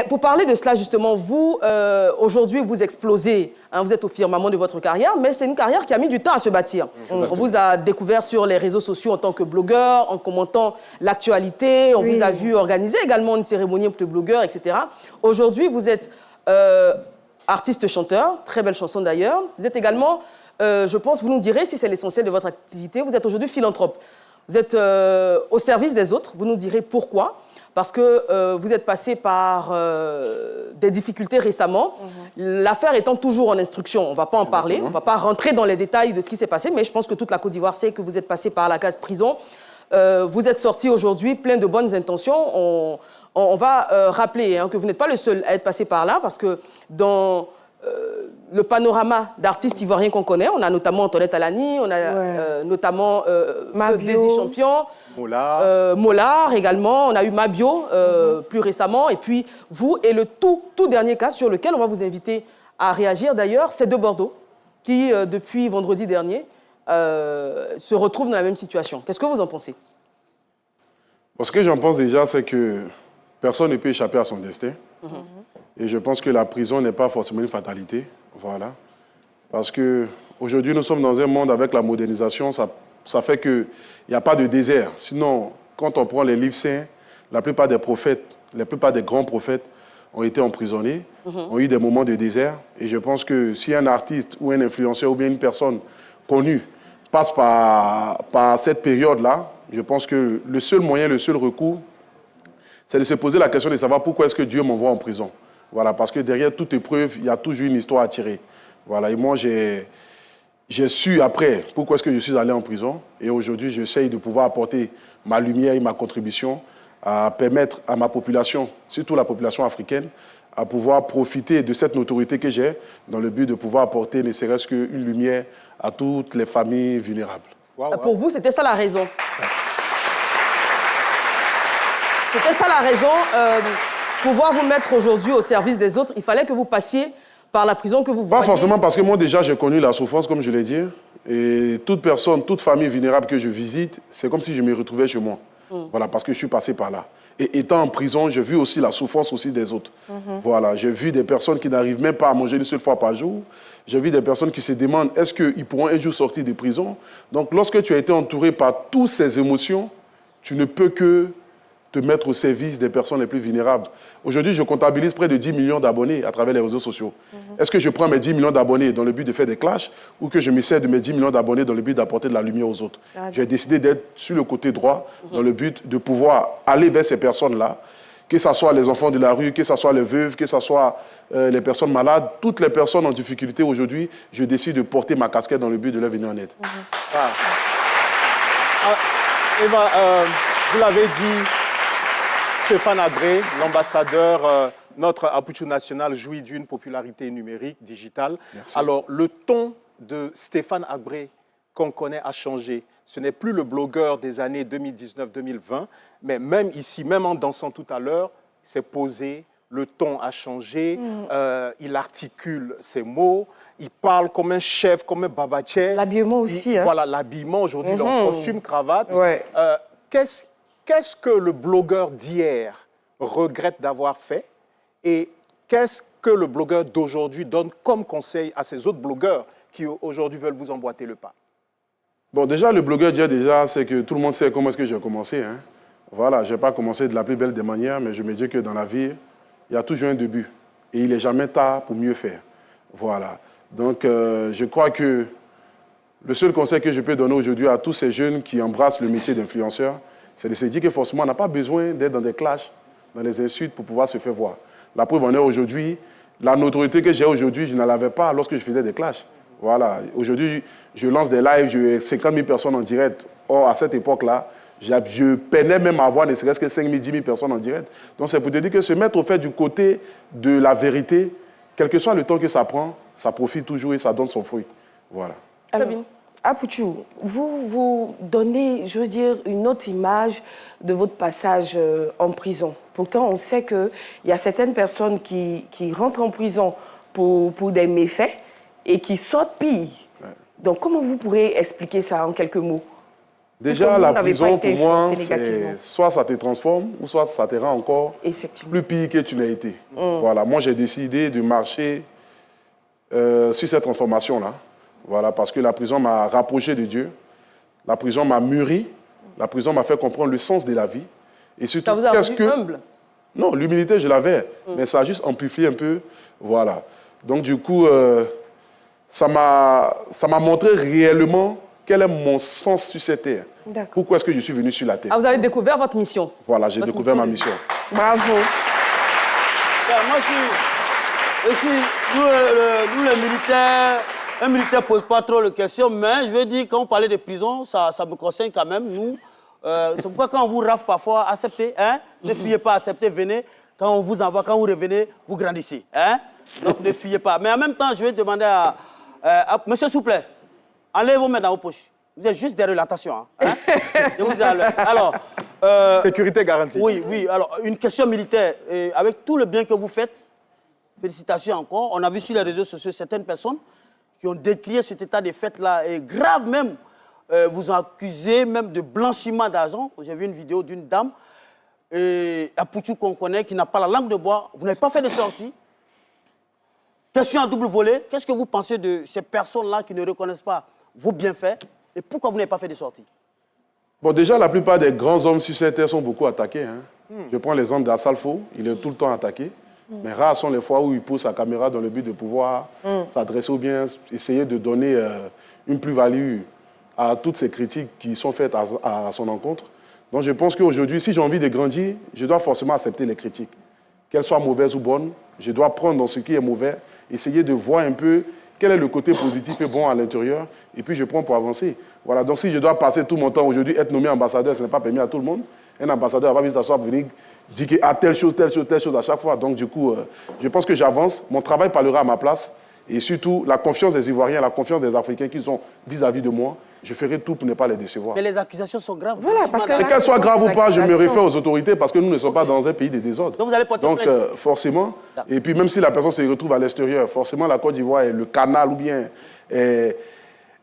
Mais pour parler de cela, justement, vous, aujourd'hui, vous explosez. Hein, vous êtes au firmament de votre carrière, mais c'est une carrière qui a mis du temps à se bâtir. On vous a découvert sur les réseaux sociaux en tant que blogueur, en commentant l'actualité. On vous a vu organiser également une cérémonie de blogueurs, etc. Aujourd'hui, vous êtes artiste-chanteur, très belle chanson d'ailleurs. Vous êtes également, je pense, vous nous direz si c'est l'essentiel de votre activité, vous êtes aujourd'hui philanthrope. Vous êtes au service des autres, vous nous direz pourquoi. Parce que vous êtes passé par des difficultés récemment. L'affaire étant toujours en instruction, on ne va pas en parler, on ne va pas rentrer dans les détails de ce qui s'est passé, mais je pense que toute la Côte d'Ivoire sait que vous êtes passé par la case prison. Vous êtes sorti aujourd'hui plein de bonnes intentions. On va rappeler que vous n'êtes pas le seul à être passé par là, parce que dans le panorama d'artistes ivoiriens qu'on connaît, on a notamment Antoinette Alani, on a notamment Daisy Champion, Mollard également, on a eu Mabio plus récemment, et puis vous, et le tout dernier cas sur lequel on va vous inviter à réagir d'ailleurs, c'est de Bordeaux, qui depuis vendredi dernier se retrouve dans la même situation. Qu'est-ce que vous en pensez? Ce que j'en pense déjà, c'est que personne ne peut échapper à son destin. Et je pense que la prison n'est pas forcément une fatalité. Voilà. Parce qu'aujourd'hui, nous sommes dans un monde avec la modernisation, ça fait qu'il n'y a pas de désert. Sinon, quand on prend les livres saints, la plupart des prophètes, la plupart des grands prophètes ont été emprisonnés, ont eu des moments de désert. Et je pense que si un artiste ou un influenceur ou bien une personne connue passe par cette période-là, je pense que le seul moyen, le seul recours, c'est de se poser la question de savoir pourquoi est-ce que Dieu m'envoie en prison. Voilà, parce que derrière toute épreuve, il y a toujours une histoire à tirer. Voilà, et moi, j'ai su après pourquoi est-ce que je suis allé en prison. Et aujourd'hui, j'essaye de pouvoir apporter ma lumière et ma contribution à permettre à ma population, surtout la population africaine, à pouvoir profiter de cette notoriété que j'ai dans le but de pouvoir apporter ne serait-ce qu'une lumière à toutes les familles vulnérables. Pour vous, c'était ça la raison. C'était ça la raison. Pouvoir vous mettre aujourd'hui au service des autres, il fallait que vous passiez par la prison que vous voyez. Pas forcément, parce que moi déjà j'ai connu la souffrance, comme je l'ai dit. Et toute personne, toute famille vulnérable que je visite, c'est comme si je me retrouvais chez moi. Voilà, parce que je suis passé par là. Et étant en prison, j'ai vu aussi la souffrance aussi des autres. Voilà, j'ai vu des personnes qui n'arrivent même pas à manger une seule fois par jour. J'ai vu des personnes qui se demandent est-ce qu'ils pourront un jour sortir de prison. Donc lorsque tu as été entouré par toutes ces émotions, tu ne peux que te mettre au service des personnes les plus vulnérables. Aujourd'hui, je comptabilise près de 10 millions d'abonnés à travers les réseaux sociaux. Est-ce que je prends mes 10 millions d'abonnés dans le but de faire des clashs ou que je me sers de mes 10 millions d'abonnés dans le but d'apporter de la lumière aux autres? J'ai décidé d'être sur le côté droit dans le but de pouvoir aller vers ces personnes-là, que ce soit les enfants de la rue, que ce soit les veuves, que ce soit les personnes malades, toutes les personnes en difficulté aujourd'hui, je décide de porter ma casquette dans le but de leur venir en aide. Eva, vous l'avez dit, Stéphane Habré, l'ambassadeur, notre Apouchou national jouit d'une popularité numérique, digitale. Merci. Alors, le ton de Stéphane Habré qu'on connaît a changé. Ce n'est plus le blogueur des années 2019-2020, mais même ici, même en dansant tout à l'heure, c'est posé, le ton a changé, il articule ses mots, il parle comme un chef, comme un babaché. L'habillement aussi. Voilà, l'habillement aujourd'hui, le costume, cravate. Qu'est-ce que le blogueur d'hier regrette d'avoir fait et qu'est-ce que le blogueur d'aujourd'hui donne comme conseil à ces autres blogueurs qui aujourd'hui veulent vous emboîter le pas? Bon, déjà, le blogueur d'hier, c'est que tout le monde sait comment est-ce que j'ai commencé. Voilà, je n'ai pas commencé de la plus belle des manières, mais je me dis que dans la vie, il y a toujours un début. Et il n'est jamais tard pour mieux faire. Voilà. Donc, je crois que le seul conseil que je peux donner aujourd'hui à tous ces jeunes qui embrassent le métier d'influenceur, c'est de se dire que forcément, on n'a pas besoin d'être dans des clashs, dans les insultes pour pouvoir se faire voir. La preuve en est aujourd'hui, la notoriété que j'ai aujourd'hui, je ne l'avais pas lorsque je faisais des clashs. Voilà. Aujourd'hui, je lance des lives, j'ai 50 000 personnes en direct. Or, à cette époque-là, je peinais même à avoir ne serait-ce que 5 000, 10 000 personnes en direct. Donc, c'est pour te dire que se mettre au fait du côté de la vérité, quel que soit le temps que ça prend, ça profite toujours et ça donne son fruit. Voilà. Alors, Apouchou, vous donnez, je veux dire, une autre image de votre passage en prison. Pourtant, on sait qu'il y a certaines personnes qui rentrent en prison pour des méfaits et qui sortent pire. Donc, comment vous pourrez expliquer ça en quelques mots? Déjà, vous la n'avez pas prison, été pour moi, influencé négativement. soit ça te transforme, ou soit ça te rend encore Effectivement. plus pire que tu n'as été. Voilà, moi, j'ai décidé de marcher sur cette transformation-là. Voilà, parce que la prison m'a rapproché de Dieu. La prison m'a mûri. La prison m'a fait comprendre le sens de la vie. Et surtout, Ça vous a rendu humble? Non, l'humilité, je l'avais, mais ça a juste amplifié un peu. Voilà. Donc, du coup, ça m'a montré réellement quel est mon sens sur cette terre. Pourquoi est-ce que je suis venu sur la terre? Ah, vous avez découvert votre mission? Voilà, j'ai découvert ma mission. Bravo. Moi, nous, les militaires, un militaire ne pose pas trop de questions, mais je veux dire, quand on parlait de prison, ça me concerne quand même, nous. C'est pourquoi quand on vous rafle parfois, acceptez, hein? Ne fuyez pas, acceptez, venez. Quand on vous envoie, quand vous revenez, vous grandissez. Hein? Donc ne fuyez pas. Mais en même temps, je vais demander à monsieur, s'il vous plaît, enlevez vos mains dans vos poches. Vous êtes juste derrière l'attention. Hein? Je vous ai alors, Sécurité garantie. oui, oui. Alors, une question militaire. Et avec tout le bien que vous faites, félicitations encore. On a vu sur les réseaux sociaux certaines personnes qui ont décrié cet état de fait-là, et grave même, vous ont accusé même de blanchiment d'argent. J'ai vu une vidéo d'une dame, à Pouchou qu'on connaît, qui n'a pas la langue de bois. Vous n'avez pas fait de sortie. Question à double volet. Qu'est-ce que vous pensez de ces personnes-là qui ne reconnaissent pas vos bienfaits? Et pourquoi vous n'avez pas fait de sortie? Bon, déjà, la plupart des grands hommes sur cette terre sont beaucoup attaqués. Hein. Je prends l'exemple d'Assalfo, il est tout le temps attaqué. Mais rares sont les fois où il pose sa caméra dans le but de pouvoir s'adresser ou bien essayer de donner une plus-value à toutes ces critiques qui sont faites à son encontre. Donc je pense qu'aujourd'hui, si j'ai envie de grandir, je dois forcément accepter les critiques. Qu'elles soient mauvaises ou bonnes, je dois prendre dans ce qui est mauvais, essayer de voir un peu quel est le côté positif et bon à l'intérieur, et puis je prends pour avancer. Voilà, donc si je dois passer tout mon temps aujourd'hui, être nommé ambassadeur, ce n'est pas permis à tout le monde. Un ambassadeur va venir s'asseoir pour venir dire qu'il y a telle chose à chaque fois. Donc du coup, je pense que j'avance, mon travail parlera à ma place, et surtout la confiance des Ivoiriens, la confiance des Africains qui sont vis-à-vis de moi, je ferai tout pour ne pas les décevoir. Mais les accusations sont graves. Voilà, parce que... Et qu'elles soient graves ou pas, je me réfère aux autorités parce que nous ne sommes pas dans un pays de désordre. Donc vous allez porter Donc plainte. forcément, et puis même si la personne se retrouve à l'extérieur, forcément la Côte d'Ivoire est le canal ou bien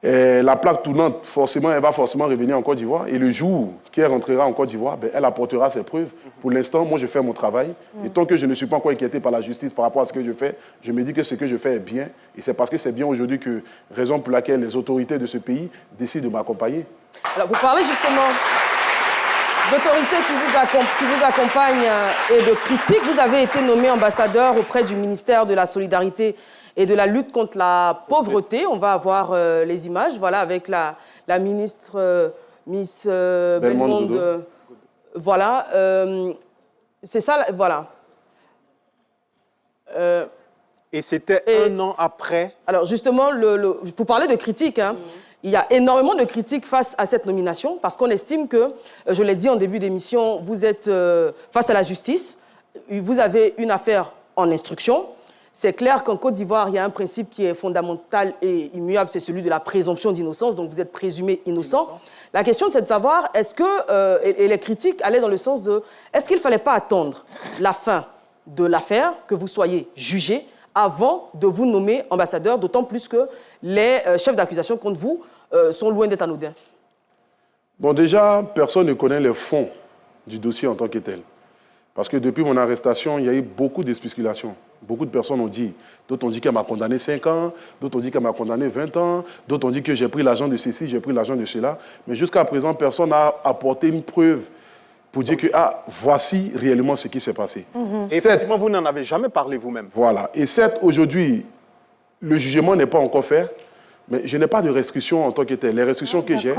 la plaque tournante, forcément, elle va forcément revenir en Côte d'Ivoire. Et le jour qu'elle rentrera en Côte d'Ivoire, ben, elle apportera ses preuves. Pour l'instant, moi, je fais mon travail. Et tant que je ne suis pas encore inquiété par la justice par rapport à ce que je fais, je me dis que ce que je fais est bien. Et c'est parce que c'est bien aujourd'hui que, raison pour laquelle les autorités de ce pays décident de m'accompagner. Alors, vous parlez justement d'autorités qui vous accompagnent et de critiques. Vous avez été nommé ambassadeur auprès du ministère de la Solidarité et de la lutte contre la pauvreté. On va avoir les images, voilà, avec la ministre Miss Bellemonde. Voilà, c'est ça, voilà. Et c'était un an après. Alors justement, pour parler de critiques, hein, il y a énormément de critiques face à cette nomination parce qu'on estime que, je l'ai dit en début d'émission, vous êtes face à la justice, vous avez une affaire en instruction. C'est clair qu'en Côte d'Ivoire, il y a un principe qui est fondamental et immuable, c'est celui de la présomption d'innocence, donc vous êtes présumé innocent. La question, c'est de savoir, est-ce que, et les critiques allaient dans le sens de, est-ce qu'il ne fallait pas attendre la fin de l'affaire, que vous soyez jugé, avant de vous nommer ambassadeur, d'autant plus que les chefs d'accusation contre vous sont loin d'être anodins? Bon, déjà, personne ne connaît le fond du dossier en tant que tel. Parce que depuis mon arrestation, il y a eu beaucoup de spéculations. Beaucoup de personnes ont dit, d'autres ont dit qu'elle m'a condamné 5 ans, d'autres ont dit qu'elle m'a condamné 20 ans, d'autres ont dit que j'ai pris l'argent de ceci, j'ai pris l'argent de cela. Mais jusqu'à présent, personne n'a apporté une preuve pour dire que, voici réellement ce qui s'est passé. Et effectivement, vous n'en avez jamais parlé vous-même. Voilà. Et certes, aujourd'hui, le jugement n'est pas encore fait, mais je n'ai pas de restrictions en tant que tel. Les restrictions que j'ai,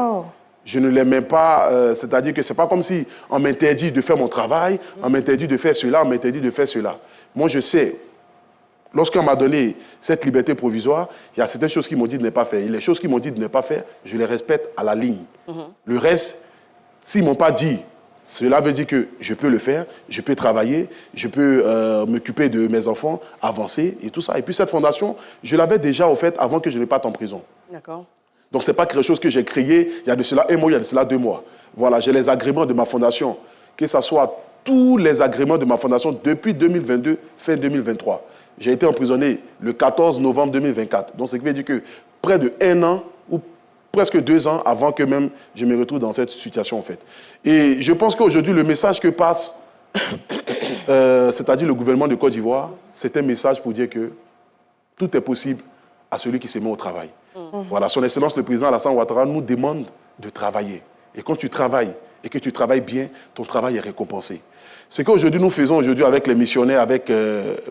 je ne les mets pas, c'est-à-dire que ce n'est pas comme si on m'interdit de faire mon travail, on m'interdit de faire cela, on m'interdit de faire cela. Moi, je sais, lorsqu'on m'a donné cette liberté provisoire, il y a certaines choses qui m'ont dit de ne pas faire. Et les choses qui m'ont dit de ne pas faire, je les respecte à la ligne. Le reste, s'ils ne m'ont pas dit, cela veut dire que je peux le faire, je peux travailler, je peux m'occuper de mes enfants, avancer et tout ça. Et puis cette fondation, je l'avais déjà au fait avant que je ne parte en prison. D'accord. Donc ce n'est pas quelque chose que j'ai créé il y a de cela 1 mois, il y a de cela 2 mois. Voilà, j'ai les agréments de ma fondation, que ce soit tous les agréments de ma fondation depuis 2022, fin 2023. J'ai été emprisonné le 14 novembre 2024. Donc ce qui veut dire que près de 1 an, ou presque 2 ans avant que même je me retrouve dans cette situation, en fait. Et je pense qu'aujourd'hui, le message que passe, c'est-à-dire le gouvernement de Côte d'Ivoire, c'est un message pour dire que tout est possible à celui qui se met au travail. Voilà, son Excellence le président Alassane Ouattara nous demande de travailler. Et quand tu travailles, et que tu travailles bien, ton travail est récompensé. Ce qu'aujourd'hui nous faisons aujourd'hui avec les missionnaires, avec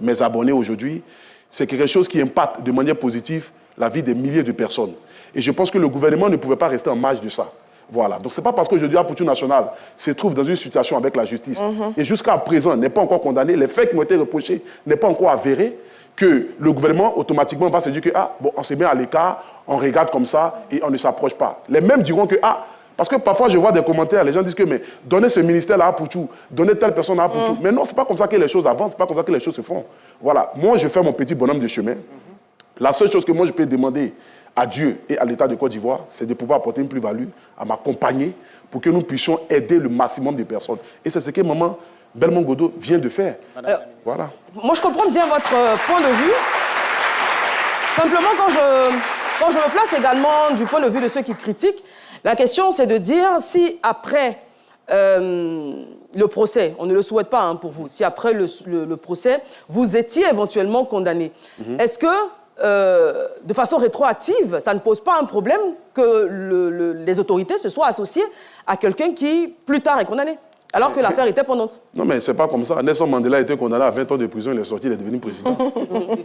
mes abonnés aujourd'hui, c'est quelque chose qui impacte de manière positive la vie des milliers de personnes. Et je pense que le gouvernement ne pouvait pas rester en marge de ça. Voilà. Donc ce n'est pas parce qu'aujourd'hui Aputu National se trouve dans une situation avec la justice et jusqu'à présent n'est pas encore condamné, les faits qui ont été reprochés n'est pas encore avéré, que le gouvernement automatiquement va se dire que on se met à l'écart, on regarde comme ça et on ne s'approche pas. Les mêmes diront que parce que parfois je vois des commentaires, les gens disent que mais donnez ce ministère à Aputu, donnez telle personne à Aputu. Mais non, c'est pas comme ça que les choses avancent, c'est pas comme ça que les choses se font. Voilà. Moi je fais mon petit bonhomme de chemin. La seule chose que moi je peux demander à Dieu et à l'État de Côte d'Ivoire, c'est de pouvoir apporter une plus-value, à m'accompagner pour que nous puissions aider le maximum de personnes. Et c'est ce que Maman Belmont Godot vient de faire. Alors, voilà. Moi, je comprends bien votre point de vue. Simplement, quand je me place également du point de vue de ceux qui critiquent, la question, c'est de dire si après le procès, on ne le souhaite pas pour vous, si après le procès, vous étiez éventuellement condamné, est-ce que de façon rétroactive, ça ne pose pas un problème que les autorités se soient associées à quelqu'un qui, plus tard, est condamné, alors que l'affaire était pendante? Non, mais c'est pas comme ça. Nelson Mandela a été condamné à 20 ans de prison, il est sorti, il est devenu président.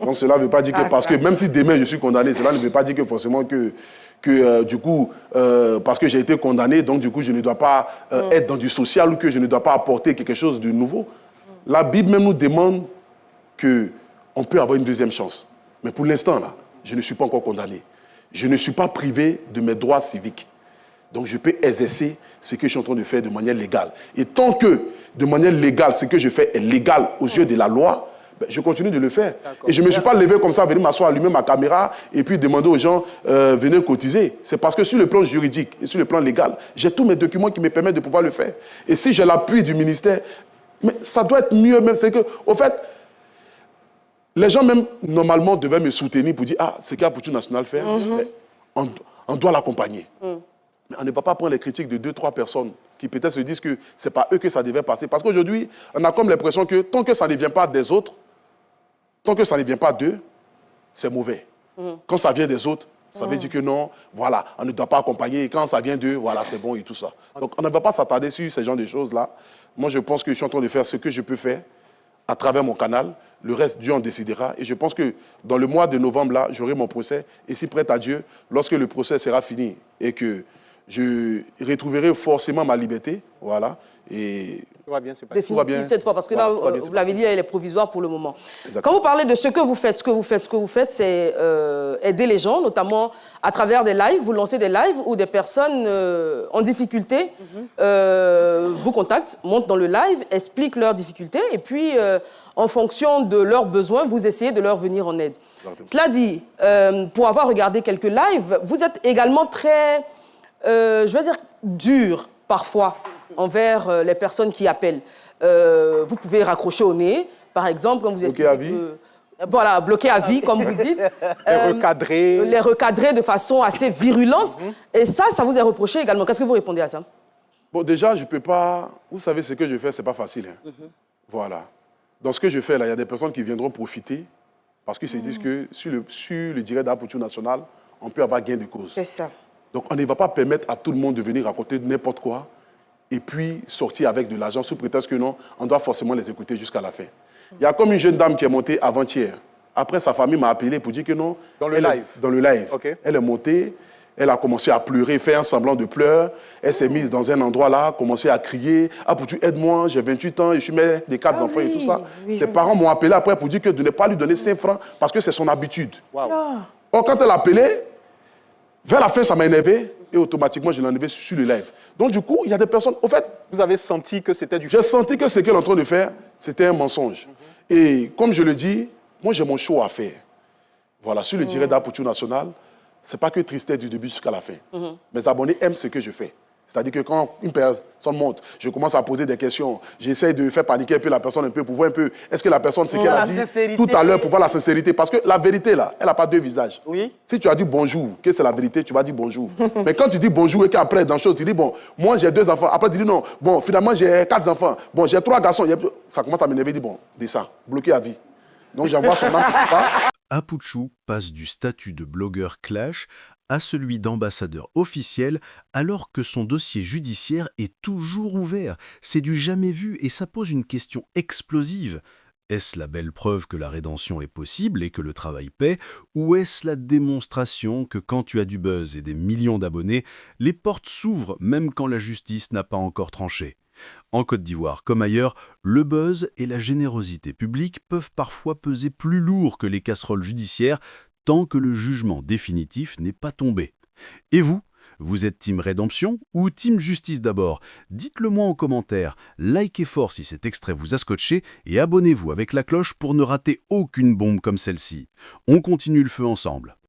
Donc cela ne veut pas dire que, parce que même si demain je suis condamné, cela ne veut pas dire que forcément que du coup, parce que j'ai été condamné, donc du coup je ne dois pas être dans du social ou que je ne dois pas apporter quelque chose de nouveau. La Bible même nous demande qu'on peut avoir une deuxième chance. Mais pour l'instant, là, je ne suis pas encore condamné. Je ne suis pas privé de mes droits civiques. Donc, je peux exercer ce que je suis en train de faire de manière légale. Et tant que, de manière légale, ce que je fais est légal aux yeux de la loi, je continue de le faire. Et je ne me suis pas levé comme ça, venir m'asseoir, allumer ma caméra et puis demander aux gens, venez cotiser. C'est parce que sur le plan juridique et sur le plan légal, j'ai tous mes documents qui me permettent de pouvoir le faire. Et si j'ai l'appui du ministère, mais ça doit être mieux même. C'est que, au fait, les gens même, normalement, devaient me soutenir pour dire « ce qu'Aputu National fait, on doit l'accompagner. Mais on ne va pas prendre les critiques de 2-3 personnes qui peut-être se disent que ce n'est pas eux que ça devait passer. Parce qu'aujourd'hui, on a comme l'impression que tant que ça ne vient pas des autres, tant que ça ne vient pas d'eux, c'est mauvais. Quand ça vient des autres, ça veut dire que non, voilà, on ne doit pas accompagner. Et quand ça vient d'eux, voilà, c'est bon et tout ça. Donc on ne va pas s'attarder sur ce genre de choses-là. Moi, je pense que je suis en train de faire ce que je peux faire à travers mon canal. Le reste, Dieu en décidera. Et je pense que dans le mois de novembre, là, j'aurai mon procès. Et si prête à Dieu, lorsque le procès sera fini et que je retrouverai forcément ma liberté, voilà. Et tout va bien se passer. Définitive cette fois, parce que là, vous l'avez dit, elle est provisoire pour le moment. Exactement. Quand vous parlez de ce que vous faites, c'est aider les gens, notamment à travers des lives. Vous lancez des lives où des personnes en difficulté vous contactent, montent dans le live, expliquent leurs difficultés, et puis, en fonction de leurs besoins, vous essayez de leur venir en aide. Exactement. Cela dit, pour avoir regardé quelques lives, vous êtes également très, je veux dire, dur, parfois, envers les personnes qui appellent. Vous pouvez raccrocher au nez, par exemple, quand vous êtes... Bloqué à vie. Voilà, bloqué à vie, comme vous dites. Les recadrer de façon assez virulente. Et ça vous est reproché également. Qu'est-ce que vous répondez à ça? Bon, déjà, je ne peux pas... Vous savez, ce que je fais, ce n'est pas facile. Voilà. Dans ce que je fais, là, il y a des personnes qui viendront profiter parce qu'ils se disent que sur le direct d'Aputu National, on peut avoir gain de cause. C'est ça. Donc, on ne va pas permettre à tout le monde de venir raconter n'importe quoi et puis sortir avec de l'argent sous prétexte que non, on doit forcément les écouter jusqu'à la fin. Il y a comme une jeune dame qui est montée avant-hier. Après, sa famille m'a appelé pour dire que non. Dans le live? Dans le live. Okay. Elle est montée, elle a commencé à pleurer, faire un semblant de pleurs. Elle s'est mise dans un endroit là, commencé à crier. « Ah, Aputu, aide-moi, j'ai 28 ans et je suis mère des 4 enfants et tout ça. Oui, ses parents m'ont appelé après pour dire que de ne pas lui donner 5 francs parce que c'est son habitude. Wow. Or, quand elle a appelé, vers la fin, ça m'a énervé. Et automatiquement, je l'ai enlevé sur le live. Donc, du coup, il y a des personnes... Au fait, vous avez senti que c'était du... J'ai senti que ce qu'elle est en train de faire, c'était un mensonge. Et comme je le dis, moi, j'ai mon show à faire. Voilà, sur le direct d'Aputu National, ce n'est pas que tristesse du début jusqu'à la fin. Mes abonnés aiment ce que je fais. C'est-à-dire que quand une personne monte, je commence à poser des questions, j'essaie de faire paniquer un peu la personne un peu pour voir un peu, est-ce que la personne, ce qu'elle a dit tout à l'heure, pour voir la sincérité. Parce que la vérité, là, elle n'a pas deux visages. Oui. Si tu as dit bonjour, que c'est la vérité, tu vas dire bonjour. Mais quand tu dis bonjour et qu'après, dans chose, tu dis, bon, moi j'ai 2 enfants. Après, tu dis non, bon, finalement j'ai 4 enfants. Bon, j'ai 3 garçons. Ça commence à m'énerver, dit, bon, descends, bloqué à vie. Donc j'envoie son âme. Apuchu passe du statut de blogueur clash à celui d'ambassadeur officiel alors que son dossier judiciaire est toujours ouvert. C'est du jamais vu et ça pose une question explosive. Est-ce la belle preuve que la rédemption est possible et que le travail paie, ou est-ce la démonstration que quand tu as du buzz et des millions d'abonnés, les portes s'ouvrent même quand la justice n'a pas encore tranché? En Côte d'Ivoire comme ailleurs, le buzz et la générosité publique peuvent parfois peser plus lourd que les casseroles judiciaires tant que le jugement définitif n'est pas tombé. Et vous? Vous êtes team rédemption ou team justice d'abord? Dites-le moi en commentaire, likez fort si cet extrait vous a scotché et abonnez-vous avec la cloche pour ne rater aucune bombe comme celle-ci. On continue le feu ensemble.